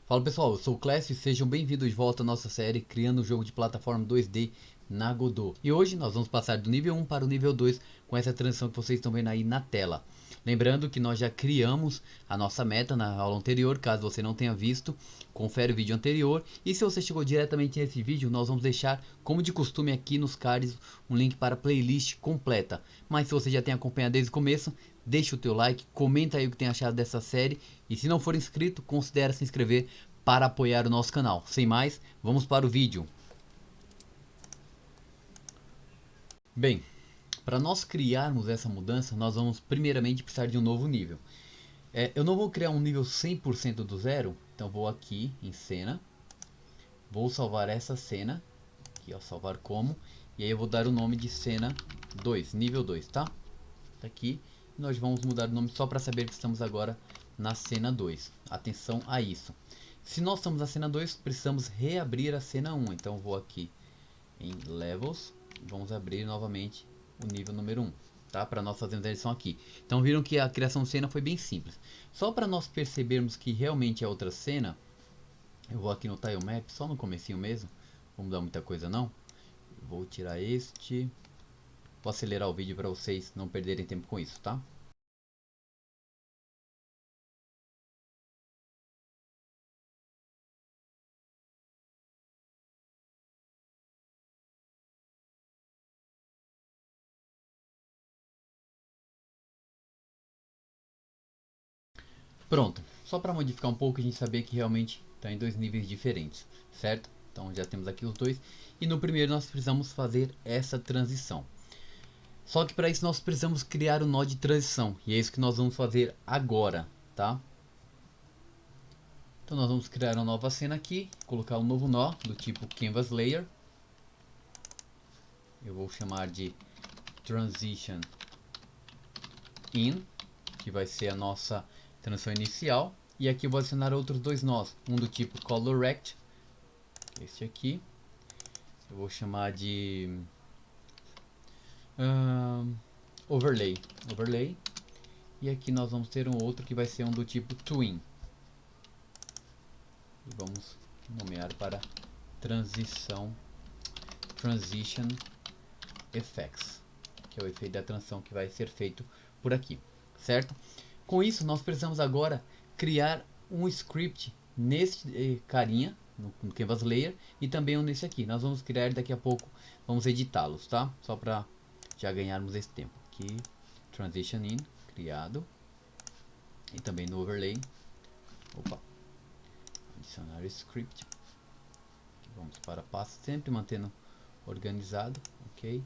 Fala pessoal, eu sou o Clécio e sejam bem-vindos de volta à nossa série Criando um Jogo de Plataforma 2D na Godot. E hoje nós vamos passar do nível 1 para o nível 2 com essa transição que vocês estão vendo aí na tela. Lembrando que nós já criamos a nossa meta na aula anterior, caso você não tenha visto, confere o vídeo anterior. E se você chegou diretamente nesse vídeo, nós vamos deixar, como de costume aqui nos cards, um link para a playlist completa. Mas se você já tem acompanhado desde o começo, deixa o teu like, comenta aí o que tem achado dessa série. E se não for inscrito, considere se inscrever para apoiar o nosso canal. Sem mais, vamos para o vídeo. Bem, para nós criarmos essa mudança, nós vamos primeiramente precisar de um novo nível. Eu não vou criar um nível 100% do zero, então vou aqui em cena, vou salvar essa cena, aqui ó, salvar como, e aí eu vou dar o nome de cena 2, nível 2, tá? Tá aqui, nós vamos mudar o nome só para saber que estamos agora na cena 2. Atenção a isso. Se nós estamos na cena 2, precisamos reabrir a cena 1. Então vou aqui em Levels, vamos abrir novamente o nível número 1, tá? Para nós fazermos a edição aqui. Então viram que a criação de cena foi bem simples. Só para nós percebermos que realmente é outra cena, eu vou aqui no Tile Map, só no comecinho mesmo. Não vou mudar muita coisa não. Vou tirar este. Vou acelerar o vídeo para vocês não perderem tempo com isso, tá? Pronto, só para modificar um pouco a gente saber que realmente está em dois níveis diferentes, certo? Então já temos aqui os dois e no primeiro nós precisamos fazer essa transição. Só que para isso nós precisamos criar o nó de transição e é isso que nós vamos fazer agora, tá? Então nós vamos criar uma nova cena aqui, colocar um novo nó do tipo Canvas Layer. Eu vou chamar de Transition In, que vai ser a nossa transição inicial. E aqui eu vou adicionar outros dois nós, um do tipo Color Rect, este aqui. Eu vou chamar de Overlay. Overlay. E aqui nós vamos ter um outro que vai ser um do tipo Twin. E vamos nomear para Transition Effects, que é o efeito da transição que vai ser feito por aqui, certo? Com isso nós precisamos agora criar um script nesse carinha, no Canvas Layer, e também um nesse aqui. Nós vamos criar daqui a pouco, vamos editá-los, tá? Só para já ganharmos esse tempo. Aqui, Transition In, criado. E também no Overlay. Opa. Adicionar script. Vamos para passo, sempre mantendo organizado, ok?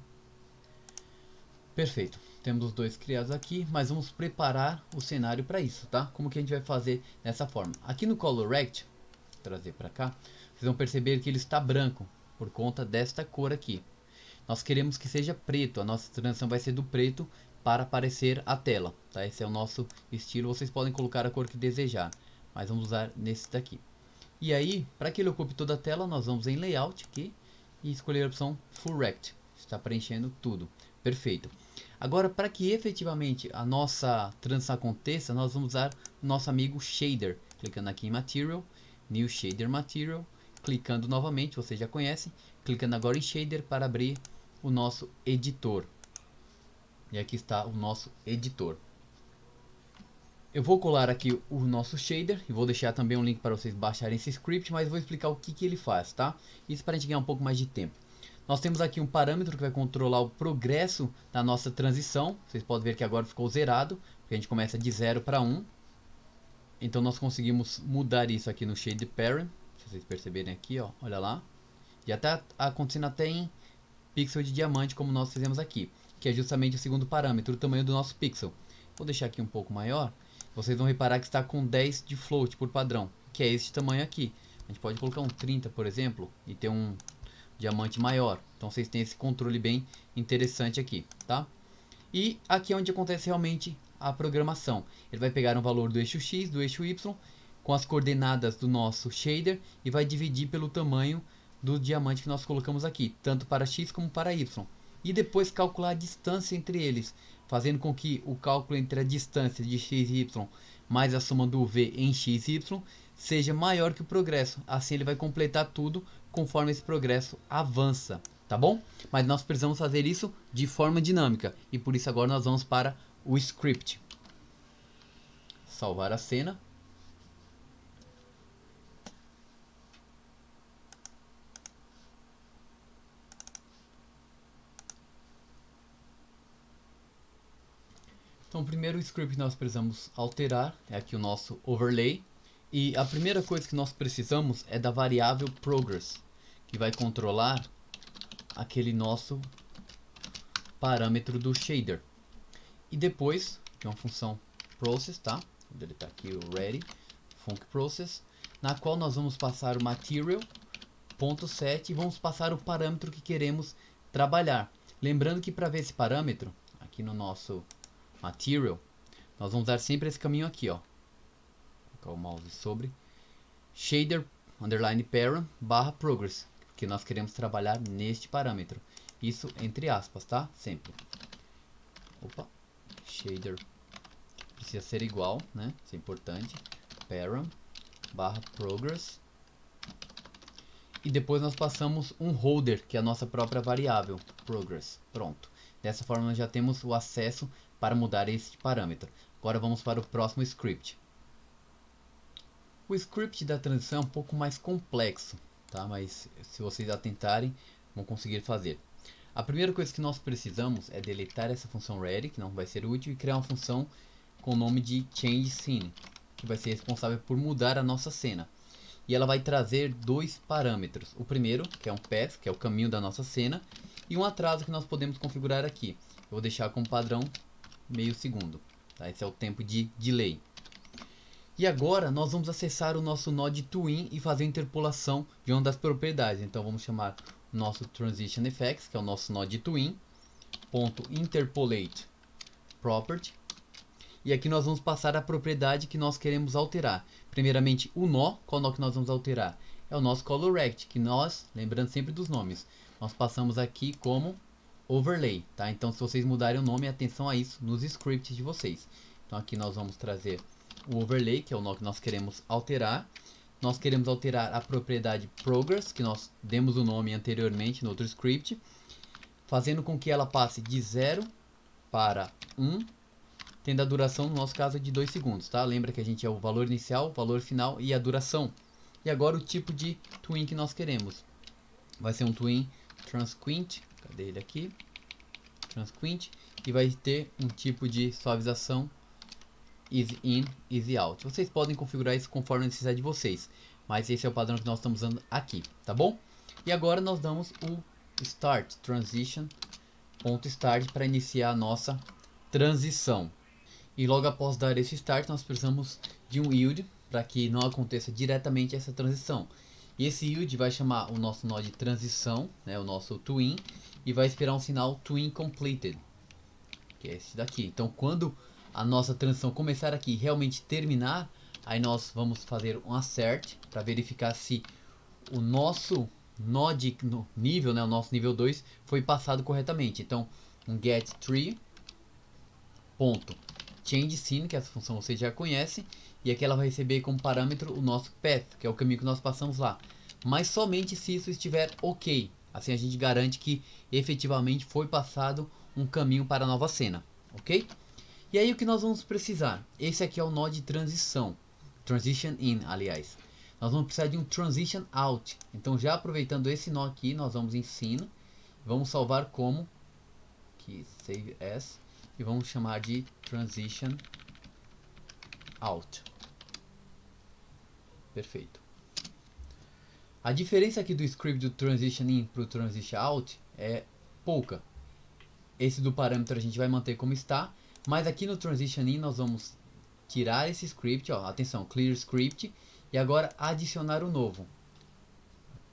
Perfeito, temos os dois criados aqui, mas vamos preparar o cenário para isso, tá? Como que a gente vai fazer dessa forma? Aqui no Color Rect, vou trazer para cá, vocês vão perceber que ele está branco por conta desta cor aqui. Nós queremos que seja preto, a nossa transição vai ser do preto para aparecer a tela, tá? Esse é o nosso estilo, vocês podem colocar a cor que desejar, mas vamos usar nesse daqui. E aí, para que ele ocupe toda a tela, nós vamos em Layout aqui e escolher a opção Full Rect, está preenchendo tudo. Perfeito. Agora, para que efetivamente a nossa transição aconteça, nós vamos usar o nosso amigo Shader. Clicando aqui em Material, New Shader Material, clicando novamente, você já conhece, clicando agora em Shader para abrir o nosso editor. E aqui está o nosso editor. Eu vou colar aqui o nosso shader e vou deixar também um link para vocês baixarem esse script, mas vou explicar o que ele faz, tá? Isso para a gente ganhar um pouco mais de tempo. Nós temos aqui um parâmetro que vai controlar o progresso da nossa transição. Vocês podem ver que agora ficou zerado, porque a gente começa de 0 para 1. Então nós conseguimos mudar isso aqui no Shade Parent, se vocês perceberem aqui, ó, olha lá. Já está acontecendo até em pixel de diamante, como nós fizemos aqui, que é justamente o segundo parâmetro, o tamanho do nosso pixel. Vou deixar aqui um pouco maior. Vocês vão reparar que está com 10 de float por padrão, que é esse tamanho aqui. A gente pode colocar um 30, por exemplo, e ter um diamante maior. Então vocês têm esse controle bem interessante aqui, tá? E aqui é onde acontece realmente a programação. Ele vai pegar um valor do eixo X, do eixo Y, com as coordenadas do nosso shader e vai dividir pelo tamanho do diamante que nós colocamos aqui, tanto para X como para Y. E depois calcular a distância entre eles, fazendo com que o cálculo entre a distância de x e y mais a soma do v em x e y seja maior que o progresso. Assim ele vai completar tudo conforme esse progresso avança, tá bom? Mas nós precisamos fazer isso de forma dinâmica e por isso agora nós vamos para o script. Salvar a cena. Então, primeiro o script que nós precisamos alterar é aqui o nosso overlay. E a primeira coisa que nós precisamos é da variável progress, que vai controlar aquele nosso parâmetro do shader. E depois, que é uma função process, tá? Vou deletar aqui o ready, func process, na qual nós vamos passar o material.set e vamos passar o parâmetro que queremos trabalhar. Lembrando que para ver esse parâmetro, aqui no nosso material, nós vamos dar sempre esse caminho aqui, ó. Vou colocar o mouse sobre shader underline param barra progress, que nós queremos trabalhar neste parâmetro. Isso entre aspas, tá? Sempre. Opa, shader precisa ser igual, né? Isso é importante. Param barra progress. E depois nós passamos um holder, que é a nossa própria variável progress. Pronto. Dessa forma nós já temos o acesso para mudar este parâmetro. Agora vamos para o próximo script. O script da transição é um pouco mais complexo, tá? Mas se vocês atentarem, vão conseguir fazer. A primeira coisa que nós precisamos é deletar essa função ready, que não vai ser útil, e criar uma função com o nome de change scene, que vai ser responsável por mudar a nossa cena. E ela vai trazer dois parâmetros. O primeiro, que é um path, que é o caminho da nossa cena, e um atraso que nós podemos configurar aqui. Eu vou deixar como padrão meio segundo, tá? Esse é o tempo de delay. E agora nós vamos acessar o nosso node twin e fazer a interpolação de uma das propriedades. Então vamos chamar o nosso transition effects, que é o nosso node twin, .interpolate property. E aqui nós vamos passar a propriedade que nós queremos alterar. Primeiramente o nó. Qual nó que nós vamos alterar? É o nosso color rect, que nós, lembrando sempre dos nomes, nós passamos aqui como overlay, tá? Então se vocês mudarem o nome, atenção a isso nos scripts de vocês. Então aqui nós vamos trazer o overlay, que é o nó que nós queremos alterar. Nós queremos alterar a propriedade progress, que nós demos o nome anteriormente no outro script, fazendo com que ela passe de 0 para 1, tendo a duração, no nosso caso, de 2 segundos, tá? Lembra que a gente é o valor inicial, o valor final e a duração. E agora o tipo de twin que nós queremos. Vai ser um twin transquint, cadê ele aqui? Transquint, e vai ter um tipo de suavização easy in, easy out. Vocês podem configurar isso conforme a necessidade de vocês, mas esse é o padrão que nós estamos usando aqui, tá bom? E agora nós damos o start transition.start para iniciar a nossa transição. E logo após dar esse start, nós precisamos de um yield para que não aconteça diretamente essa transição. E esse yield vai chamar o nosso nó de transição, né, o nosso twin, e vai esperar um sinal twin completed, que é esse daqui. Então, quando a nossa transição começar aqui e realmente terminar, aí nós vamos fazer um assert para verificar se o nosso nó de nível, né, o nosso nível 2, foi passado corretamente. Então, um get tree ponto change scene, que essa função você já conhece, e aqui ela vai receber como parâmetro o nosso path, que é o caminho que nós passamos lá, mas somente se isso estiver ok. Assim a gente garante que efetivamente foi passado um caminho para a nova cena, ok? E aí o que nós vamos precisar? Esse aqui é o nó de transição, transition in, aliás. Nós vamos precisar de um transition out. Então já aproveitando esse nó aqui, nós vamos em scene, vamos salvar como que save as, e vamos chamar de transition out. Perfeito. A diferença aqui do script do transition in para o transition out é pouca. Esse do parâmetro a gente vai manter como está, mas aqui no transition in nós vamos tirar esse script, ó, atenção, clear script, e agora adicionar o novo.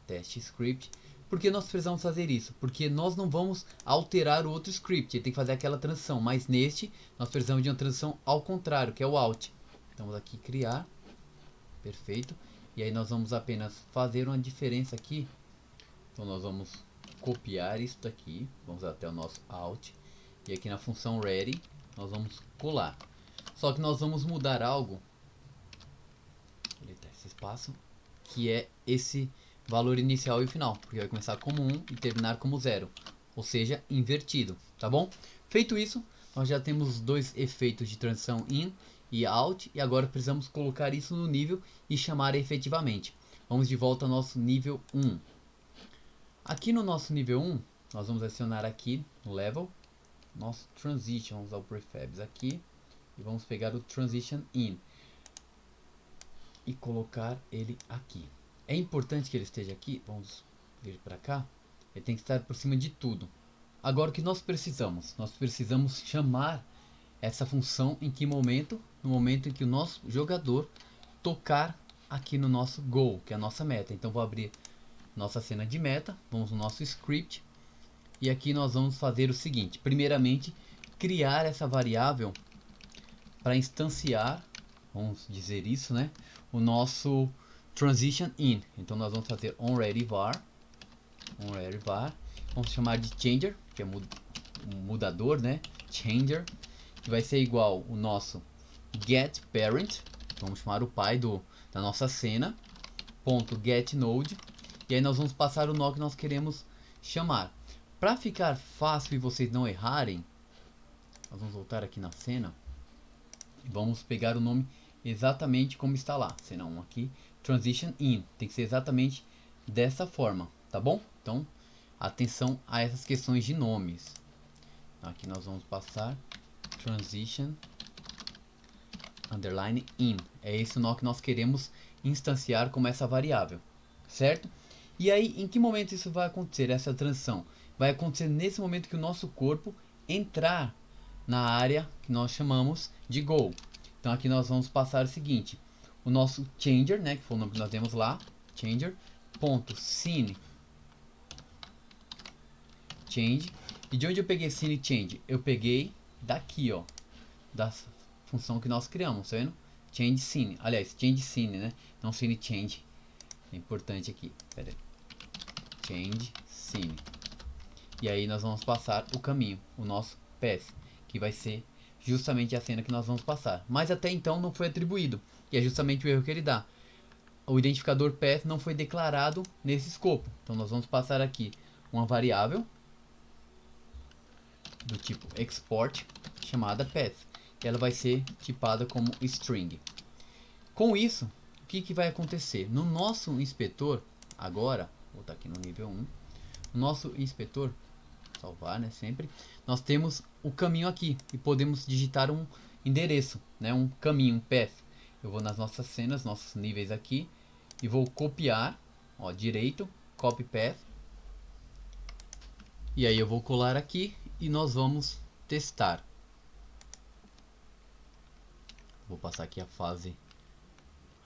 Teste script. Por que nós precisamos fazer isso? Porque nós não vamos alterar o outro script, ele tem que fazer aquela transição, mas neste nós precisamos de uma transição ao contrário, que é o out. Então vamos aqui criar, perfeito, e aí nós vamos apenas fazer uma diferença aqui. Então nós vamos copiar isso daqui, vamos até o nosso out, e aqui na função ready nós vamos colar. Só que nós vamos mudar algo, deletar esse passo, que é esse valor inicial e final, porque vai começar como 1 e terminar como 0, ou seja, invertido, tá bom? Feito isso, nós já temos dois efeitos de transição in e out, e agora precisamos colocar isso no nível e chamar efetivamente. Vamos de volta ao nosso nível 1. Aqui no nosso nível 1, nós vamos adicionar aqui no level, nosso transition, vamos usar o prefabs aqui, e vamos pegar o transition in e colocar ele aqui. É importante que ele esteja aqui, vamos vir para cá, ele tem que estar por cima de tudo. Agora o que nós precisamos? Nós precisamos chamar essa função em que momento? No momento em que o nosso jogador tocar aqui no nosso goal, que é a nossa meta. Então vou abrir nossa cena de meta, vamos no nosso script e aqui nós vamos fazer o seguinte: primeiramente, criar essa variável para instanciar, vamos dizer isso, né? O nosso transition in. Então nós vamos fazer onReadyVar, vamos chamar de changer, que é mudador, né? Changer, que vai ser igual o nosso getParent, vamos chamar o pai da nossa cena, ponto getNode, e aí nós vamos passar o nó que nós queremos chamar. Para ficar fácil e vocês não errarem, nós vamos voltar aqui na cena e vamos pegar o nome exatamente como está lá, cena 1 aqui, transition in, tem que ser exatamente dessa forma, tá bom? Então, atenção a essas questões de nomes. Aqui nós vamos passar transition underline in, é esse o nó que nós queremos instanciar como essa variável, certo? E aí, em que momento isso vai acontecer, essa transição? Vai acontecer nesse momento que o nosso corpo entrar na área que nós chamamos de goal. Então aqui nós vamos passar o seguinte: o nosso changer, né, que foi o nome que nós demos lá, changer, ponto scene change. E de onde eu peguei scene change? Eu peguei daqui, ó, da função que nós criamos, tá vendo? Change scene, aliás, change scene, né? Não scene change. É importante aqui, pera aí. Change scene. E aí nós vamos passar o caminho, o nosso path, que vai ser justamente a cena que nós vamos passar. Mas até então não foi atribuído, e é justamente o erro que ele dá. O identificador path não foi declarado nesse escopo. Então nós vamos passar aqui uma variável do tipo export chamada path. E ela vai ser tipada como string. Com isso, o que vai acontecer? No nosso inspetor, agora, vou botar aqui no nível 1, o nosso inspetor, salvar, né, sempre, nós temos o caminho aqui e podemos digitar um endereço, né, um caminho, um path. Eu vou nas nossas cenas, nossos níveis aqui e vou copiar, ó, direito, copy path. E aí eu vou colar aqui e nós vamos testar. Vou passar aqui a fase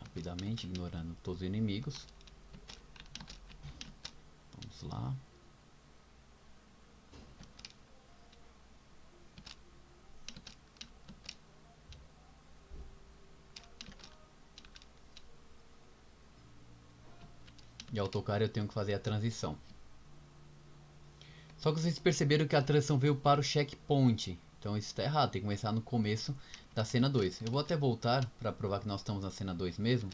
rapidamente, ignorando todos os inimigos. Vamos lá. E ao tocar eu tenho que fazer a transição. Só que vocês perceberam que a transição veio para o checkpoint. Então isso está errado, tem que começar no começo da cena 2. Eu vou até voltar para provar que nós estamos na cena 2 mesmo.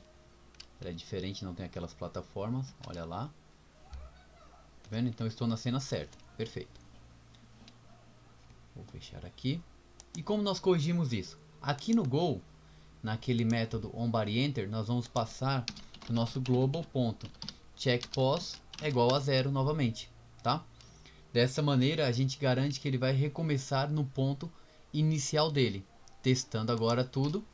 Ela é diferente, não tem aquelas plataformas. Olha lá. Tá vendo? Então eu estou na cena certa. Perfeito. Vou fechar aqui. E como nós corrigimos isso? Aqui no Go, naquele método onBodyEnter, nós vamos passar o nosso global.checkPos é igual a 0 novamente, tá? Dessa maneira a gente garante que ele vai recomeçar no ponto inicial dele. Testando agora tudo.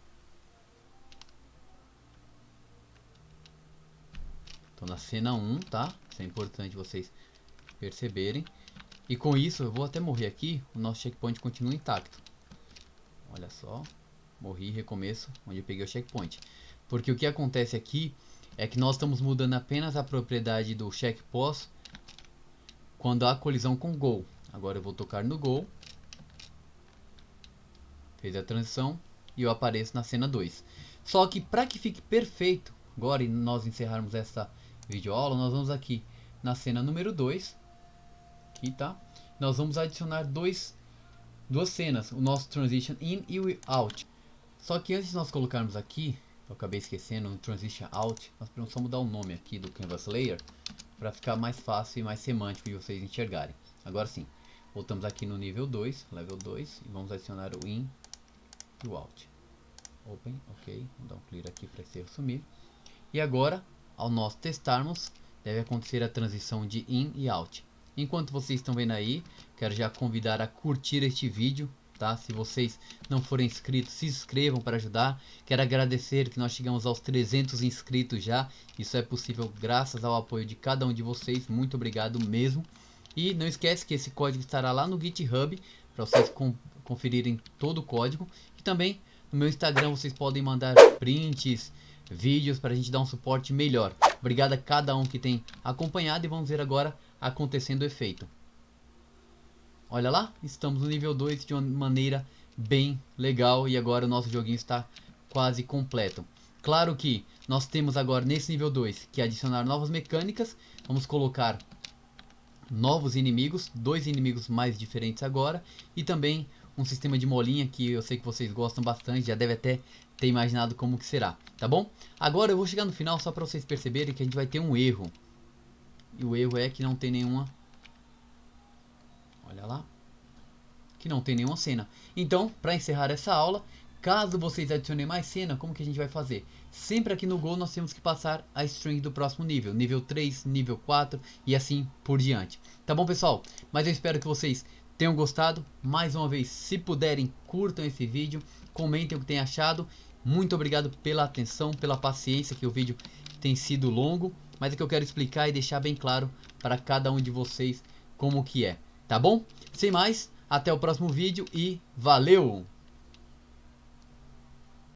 Estou na cena 1, tá? Isso é importante vocês perceberem. E com isso eu vou até morrer aqui, o nosso checkpoint continua intacto. Olha só, morri, recomeço, onde eu peguei o checkpoint. Porque o que acontece aqui é que nós estamos mudando apenas a propriedade do checkPos quando há colisão com Go. Agora eu vou tocar no Go. Fez a transição e eu apareço na cena 2. Só que para que fique perfeito, agora e nós encerrarmos essa videoaula, nós vamos aqui na cena número 2. Aqui, tá? Nós vamos adicionar duas cenas, o nosso transition in e o out. Só que antes de nós colocarmos aqui, Eu acabei esquecendo, no Transition Out. Nós precisamos só mudar o nome aqui do Canvas Layer para ficar mais fácil e mais semântico de vocês enxergarem. Agora sim, voltamos aqui no nível 2, level 2, e vamos adicionar o In e o Out. Open, ok, vamos dar um clear aqui para esse erro sumir. E agora, ao nós testarmos, deve acontecer a transição de In e Out. Enquanto vocês estão vendo aí, quero já convidar a curtir este vídeo. Tá? Se vocês não forem inscritos, se inscrevam para ajudar. Quero agradecer que nós chegamos aos 300 inscritos já. Isso é possível graças ao apoio de cada um de vocês. Muito obrigado mesmo. E não esquece que esse código estará lá no GitHub para vocês conferirem todo o código. E também no meu Instagram vocês podem mandar prints, vídeos para a gente dar um suporte melhor. Obrigado a cada um que tem acompanhado e vamos ver agora acontecendo o efeito. Olha lá, estamos no nível 2 de uma maneira bem legal e agora o nosso joguinho está quase completo. Claro que nós temos agora nesse nível 2 que adicionar novas mecânicas. Vamos colocar novos inimigos, 2 inimigos mais diferentes agora e também um sistema de molinha que eu sei que vocês gostam bastante, já deve até ter imaginado como que será, tá bom? Agora eu vou chegar no final só para vocês perceberem que a gente vai ter um erro. E o erro é que não tem nenhuma... Olha lá, que não tem nenhuma cena. Então, para encerrar essa aula, caso vocês adicionem mais cena, como que a gente vai fazer? Sempre aqui no Go nós temos que passar a string do próximo nível. Nível 3, nível 4 e assim por diante. Tá bom, pessoal? Mas eu espero que vocês tenham gostado. Mais uma vez, se puderem, curtam esse vídeo. Comentem o que tem achado. Muito obrigado pela atenção, pela paciência, que o vídeo tem sido longo. Mas é que eu quero explicar e deixar bem claro para cada um de vocês como que é. Tá bom? Sem mais, até o próximo vídeo e valeu!